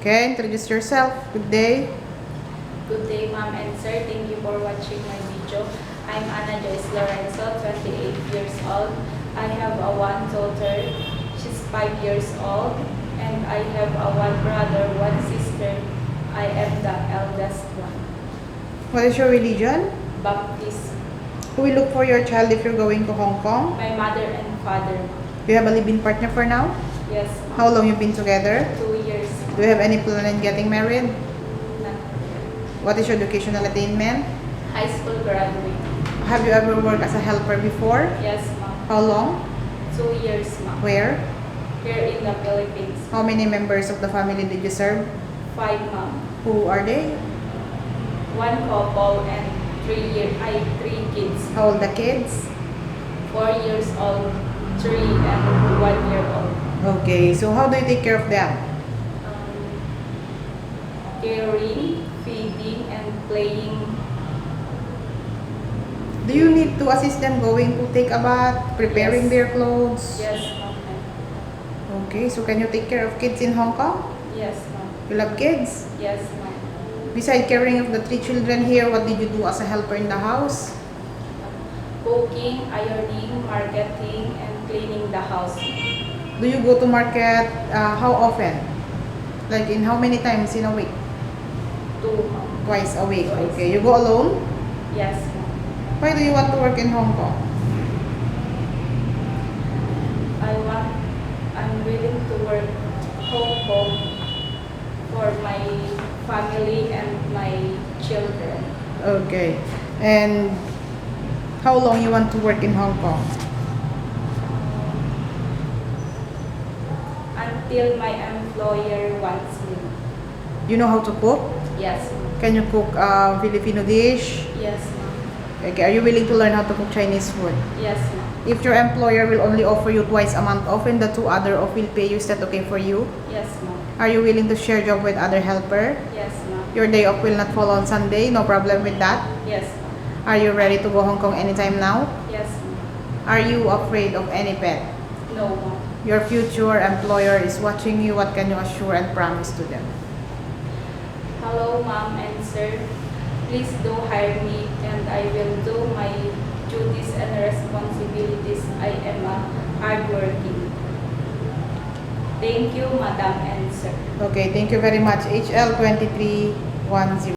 Okay, introduce yourself. Good day. Good day, ma'am and sir. Thank you for watching my video. I'm Ana Joyce Lorenzo, 28 years old. I have one daughter. She's 5 years old. And I have one brother, one sister. I am the eldest one. What is your religion? Baptist. Who will look for your child if you're going to Hong Kong? My mother and father. Do you have a live-in partner for now? Yes, How ma'am. long you been together? 2 years. Do you have any plan in getting married? Not What is your educational attainment? high school graduate. Have you ever worked as a helper before? Yes, ma'am. How long? 2 years, ma'am. Where? Here in the Philippines. How many members of the family did you serve? 5, ma'am. Who are they? One couple and 3 kids. How old the kids? 4 years old, 3 and 1 year old. Okay, so how do you take care of them? Caring, feeding, and playing. Do you need to assist them going to take a bath, preparing Yes. their clothes? Yes, ma'am. Okay, so can you take care of kids in Hong Kong? Yes, ma'am. You love kids? Yes, ma'am. Besides caring of the 3 children here, what did you do as a helper in the house? Cooking, ironing, marketing, and cleaning the house. Do you go to market how often? Like in how many times in a week? 2, ma'am. Twice a week. Twice. Okay, you go alone? Yes, ma'am. Why do you want to work in Hong Kong? I'm willing to work Hong Kong for my family and my children. Okay. And how long you want to work in Hong Kong? Until my employer wants me. You know how to cook? Yes, ma'am. Can you cook Filipino dish? Yes, ma'am. Okay, are you willing to learn how to cook Chinese food? Yes, ma'am. If your employer will only offer you twice a month off and the 2 other off will pay you, is that okay for you? Yes, ma'am. Are you willing to share job with other helper? Yes, ma'am. Your day off will not fall on Sunday, no problem with that? Yes, ma'am. Are you ready to go Hong Kong anytime now? Yes, ma'am. Are you afraid of any pet? No, ma'am. Your future employer is watching you. What can you assure and promise to them? Hello, ma'am and sir. Please do hire me and I will do my duties and responsibilities. I am a hardworking. Thank you, madam and sir. Okay, thank you very much. HL 2310.